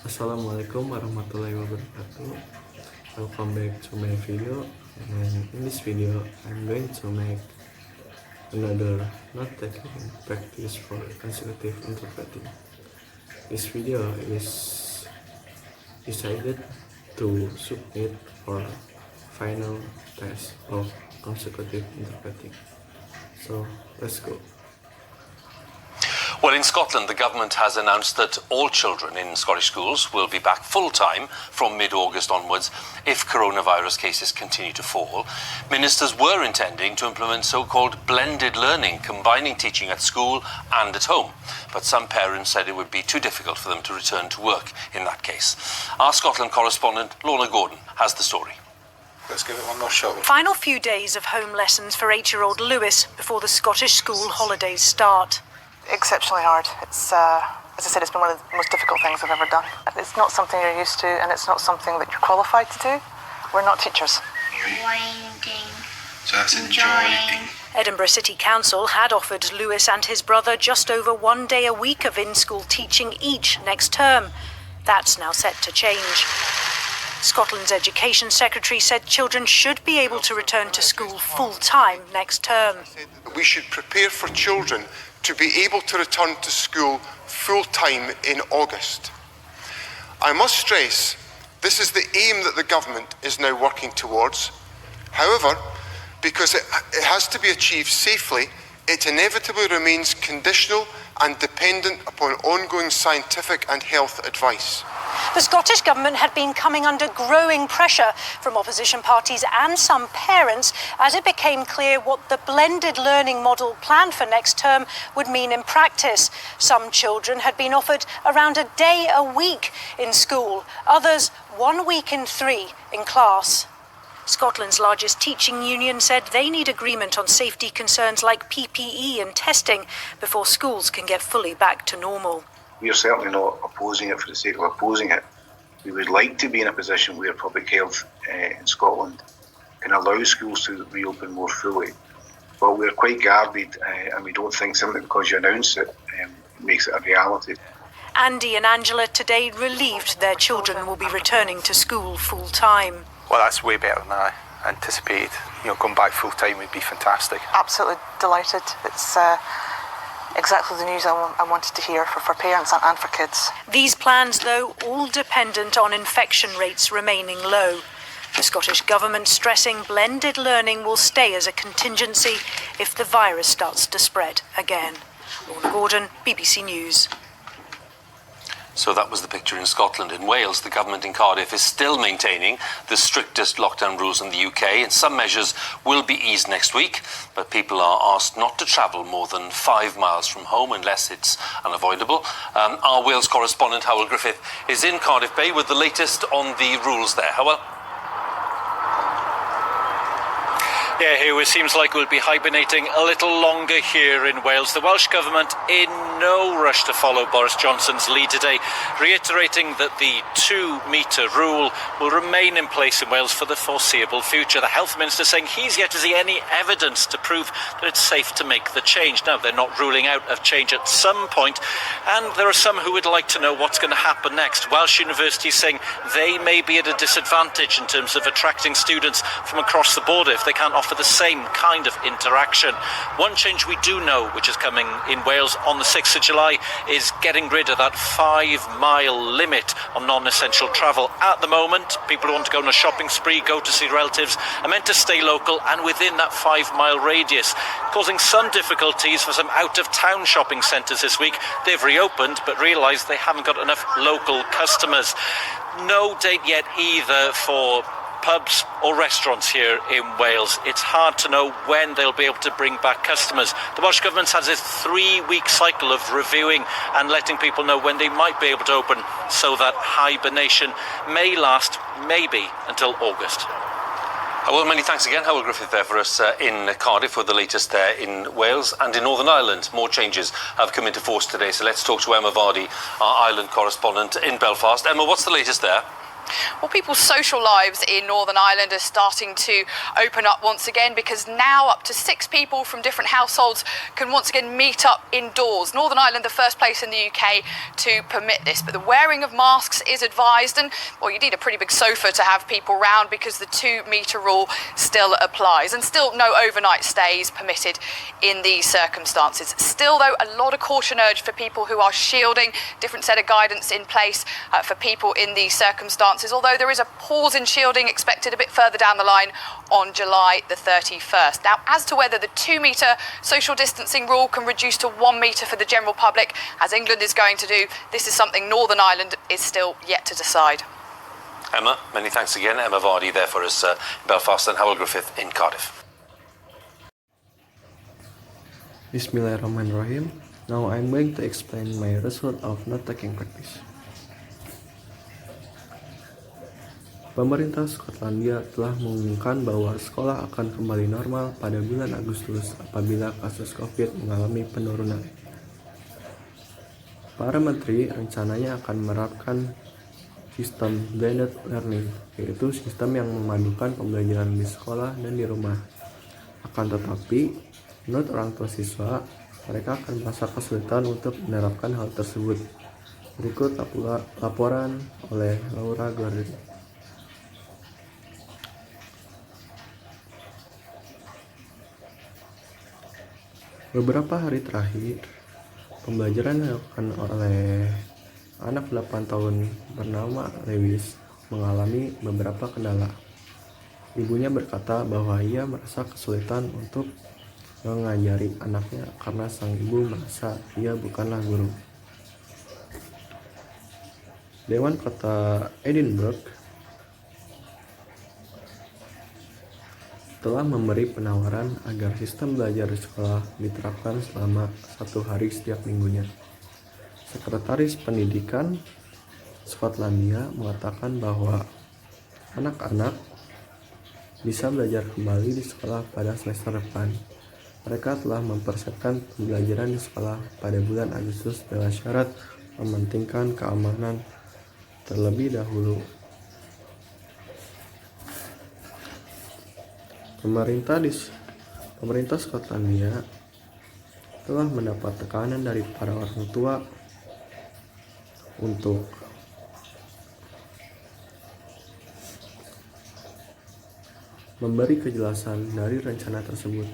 Assalamualaikum warahmatullahi wabarakatuh. Welcome back to my video, and in this video I'm going to make another note-taking practice for consecutive interpreting. This video is decided to submit for final test of consecutive interpreting. So let's go. Well, in Scotland, the government has announced that all children in Scottish schools will be back full-time from mid-August onwards if coronavirus cases continue to fall. Ministers were intending to implement so-called blended learning, combining teaching at school and at home. But some parents said it would be too difficult for them to return to work in that case. Our Scotland correspondent, Lorna Gordon, has the story. Let's give it one more shot. Final few days of home lessons for 8-year-old Lewis before the Scottish school holidays start. Exceptionally hard. It's, as I said, it's been one of the most difficult things I've ever done. It's not something you're used to, and it's not something that you're qualified to do. We're not teachers. Winding. So that's enjoying. Edinburgh City Council had offered Lewis and his brother just over 1 day a week of in-school teaching each next term. That's now set to change. Scotland's Education Secretary said children should be able to return to school full-time next term. We should prepare for children to be able to return to school full-time in August. I must stress, this is the aim that the government is now working towards. However, because it has to be achieved safely, it inevitably remains conditional and dependent upon ongoing scientific and health advice. The Scottish Government had been coming under growing pressure from opposition parties and some parents as it became clear what the blended learning model planned for next term would mean in practice. Some children had been offered around a day a week in school, others 1 week in 3 in class. Scotland's largest teaching union said they need agreement on safety concerns like PPE and testing before schools can get fully back to normal. We are certainly not opposing it for the sake of opposing it. We would like to be in a position where public health in Scotland can allow schools to reopen more fully. But we're quite guarded and we don't think simply because you announce it makes it a reality. Andy and Angela today relieved their children will be returning to school full-time. Well, that's way better than I anticipated. Going back full-time would be fantastic. Absolutely delighted. It's exactly the news I wanted to hear for parents and for kids. These plans, though, all dependent on infection rates remaining low. The Scottish Government stressing blended learning will stay as a contingency if the virus starts to spread again. Lorna Gordon, BBC News. So that was the picture in Scotland. In Wales, the government in Cardiff is still maintaining the strictest lockdown rules in the UK, and some measures will be eased next week, but people are asked not to travel more than 5 miles from home unless it's unavoidable. Our Wales correspondent, Howell Griffith, is in Cardiff Bay with the latest on the rules there. Howell? Yeah, Hugh, it seems like we'll be hibernating a little longer here in Wales. The Welsh Government in no rush to follow Boris Johnson's lead today, reiterating that the 2-metre rule will remain in place in Wales for the foreseeable future. The Health Minister saying he's yet to see any evidence to prove that it's safe to make the change. Now, they're not ruling out a change at some point, and there are some who would like to know what's going to happen next. Welsh universities saying they may be at a disadvantage in terms of attracting students from across the border if they can't offer the same kind of interaction. One change we do know, which is coming in Wales on the 6th of July, is getting rid of that 5-mile limit on non-essential travel. At the moment, people who want to go on a shopping spree, go to see relatives, are meant to stay local and within that 5-mile radius, causing some difficulties for some out-of-town shopping centres this week. They've reopened, but realised they haven't got enough local customers. No date yet either for pubs or restaurants here in Wales. It's hard to know when they'll be able to bring back customers. The Welsh Government has a 3-week cycle of reviewing and letting people know when they might be able to open, so that hibernation may last maybe until August. Well, many thanks again, Howell Griffith there for us in Cardiff with the latest there in Wales and in Northern Ireland. More changes have come into force today, so let's talk to Emma Vardy, our Ireland correspondent in Belfast. Emma, what's the latest there? Well, people's social lives in Northern Ireland are starting to open up once again, because now up to 6 people from different households can once again meet up indoors. Northern Ireland, the first place in the UK to permit this, but the wearing of masks is advised, and well, you need a pretty big sofa to have people round because the 2-metre rule still applies, and still no overnight stays permitted in these circumstances. Still, though, a lot of caution urged for people who are shielding, different set of guidance in place for people in these circumstances, although there is a pause in shielding expected a bit further down the line on July the 31st. Now, as to whether the 2-metre social distancing rule can reduce to 1 metre for the general public, as England is going to do, this is something Northern Ireland is still yet to decide. Emma, many thanks again. Emma Vardy there for us in Belfast, and Howell Griffith in Cardiff. Bismillahirrahmanirrahim. Now I'm going to explain my result of not taking practice. Pemerintah Skotlandia telah mengumumkan bahwa sekolah akan kembali normal pada bulan Agustus apabila kasus COVID mengalami penurunan. Para menteri rencananya akan menerapkan sistem blended learning, yaitu sistem yang memadukan pembelajaran di sekolah dan di rumah. Akan tetapi, menurut orang tua siswa, mereka akan merasa kesulitan untuk menerapkan hal tersebut. Berikut laporan oleh Laura Gordon. Beberapa hari terakhir, pembelajaran dilakukan oleh anak 8 tahun bernama Lewis mengalami beberapa kendala. Ibunya berkata bahwa ia merasa kesulitan untuk mengajari anaknya karena sang ibu merasa ia bukanlah guru. Dewan Kota Edinburgh telah memberi penawaran agar sistem belajar di sekolah diterapkan selama 1 hari setiap minggunya. Sekretaris Pendidikan Skotlandia mengatakan bahwa anak-anak bisa belajar kembali di sekolah pada semester depan. Mereka telah mempersiapkan pembelajaran di sekolah pada bulan Agustus dengan syarat mementingkan keamanan terlebih dahulu. Pemerintah Skotlandia telah mendapat tekanan dari para orang tua untuk memberi kejelasan dari rencana tersebut.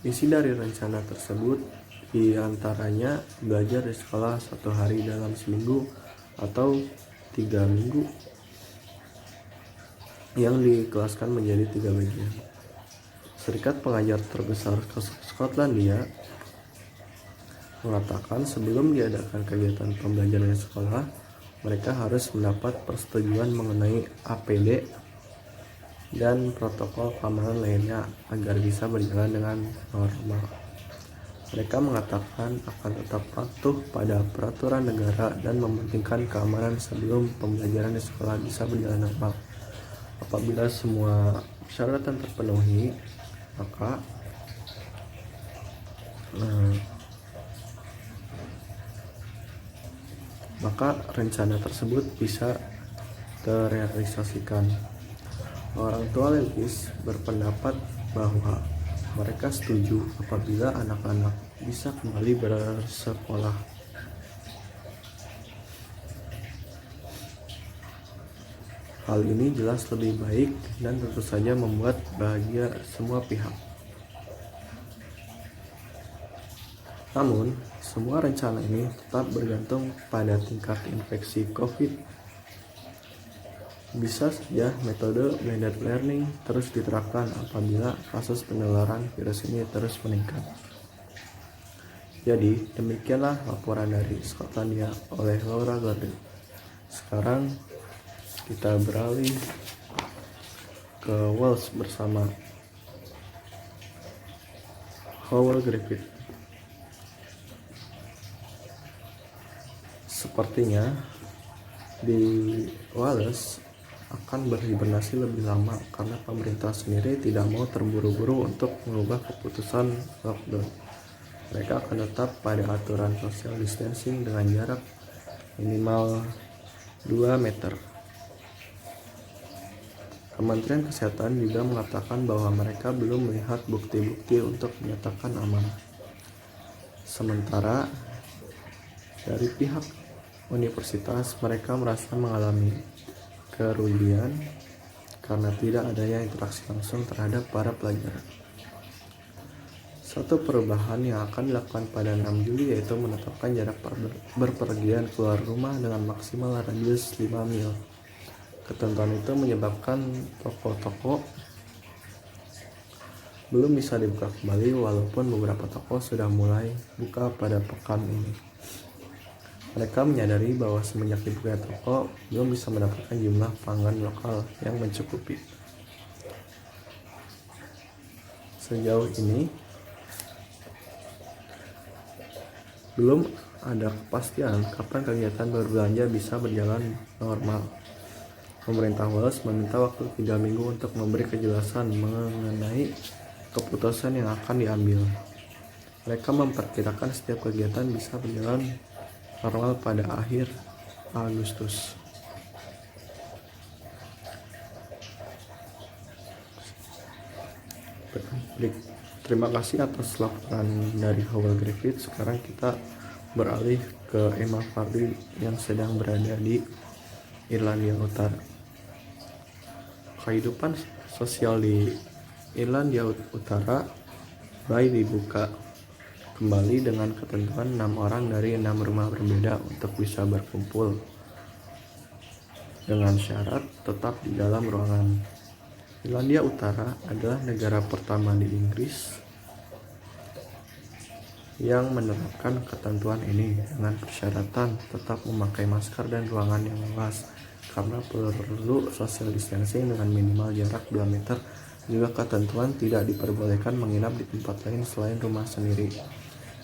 Isi dari rencana tersebut diantaranya belajar di sekolah 1 hari dalam seminggu atau 3 minggu yang dikelaskan menjadi 3 bagian. Serikat Pengajar terbesar Skotlandia mengatakan sebelum diadakan kegiatan pembelajaran di sekolah, mereka harus mendapat persetujuan mengenai APD dan protokol keamanan lainnya agar bisa berjalan dengan normal. Mereka mengatakan akan tetap patuh pada peraturan negara dan mementingkan keamanan sebelum pembelajaran di sekolah bisa berjalan normal. Apabila semua persyaratan terpenuhi, maka rencana tersebut bisa terrealisasikan. Orang tua Lewis berpendapat bahwa mereka setuju apabila anak-anak bisa kembali bersekolah. Hal ini jelas lebih baik dan tentu saja membuat bahagia semua pihak. Namun, semua rencana ini tetap bergantung pada tingkat infeksi COVID. Bisa saja metode blended learning terus diterapkan apabila kasus penularan virus ini terus meningkat. Jadi, demikianlah laporan dari Skotlandia oleh Laura Gordon. Sekarang kita beralih ke Wales bersama Howell Griffith. Sepertinya di Wales akan berhibernasi lebih lama karena pemerintah sendiri tidak mau terburu-buru untuk mengubah keputusan lockdown. Mereka akan tetap pada aturan social distancing dengan jarak minimal 2 meter. Kementerian Kesehatan juga mengatakan bahwa mereka belum melihat bukti-bukti untuk menyatakan aman. Sementara dari pihak universitas, mereka merasa mengalami kerugian karena tidak adanya interaksi langsung terhadap para pelajar. Satu perubahan yang akan dilakukan pada 6 Juli yaitu menetapkan jarak berpergian keluar rumah dengan maksimal radius 5 mil. Ketentuan itu menyebabkan toko-toko belum bisa dibuka kembali walaupun beberapa toko sudah mulai buka pada pekan ini. Mereka menyadari bahwa semenjak dibuka toko belum bisa mendapatkan jumlah pelanggan lokal yang mencukupi. Sejauh ini belum ada kepastian kapan kegiatan berbelanja bisa berjalan normal. Pemerintah Wales meminta waktu 3 minggu untuk memberi kejelasan mengenai keputusan yang akan diambil. Mereka memperkirakan setiap kegiatan bisa berjalan normal pada akhir Agustus. Terima kasih atas laporan dari Howell Griffith. Sekarang kita beralih ke Emma Farley yang sedang berada di Irlandia Utara. Kehidupan sosial di Irlandia Utara mulai dibuka kembali dengan ketentuan 6 orang dari 6 rumah berbeda untuk bisa berkumpul dengan syarat tetap di dalam ruangan. Irlandia Utara adalah negara pertama di Inggris yang menerapkan ketentuan ini dengan persyaratan tetap memakai masker dan ruangan yang luas karena perlu social distancing dengan minimal jarak 2 meter. Juga ketentuan tidak diperbolehkan menginap di tempat lain selain rumah sendiri.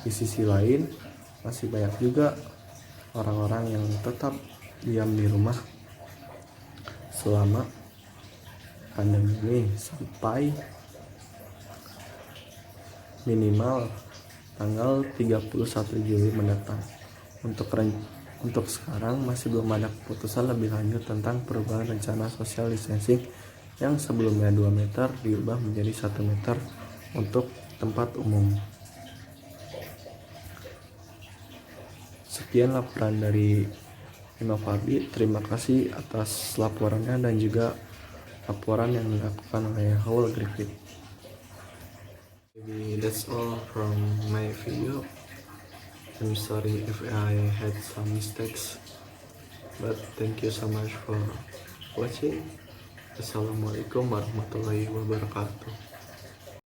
Di sisi lain, masih banyak juga orang-orang yang tetap diam di rumah selama pandemi ini sampai minimal tanggal 31 Juli mendatang. Untuk sekarang masih belum ada keputusan lebih lanjut tentang perubahan rencana social distancing yang sebelumnya 2 meter diubah menjadi 1 meter untuk tempat umum. Sekian laporan dari Emma Farley. Terima kasih atas laporannya dan juga laporan yang dilakukan oleh Howell Griffith. Maybe that's all from my video. I'm sorry if I had some mistakes, but thank you so much for watching. Assalamualaikum warahmatullahi wabarakatuh.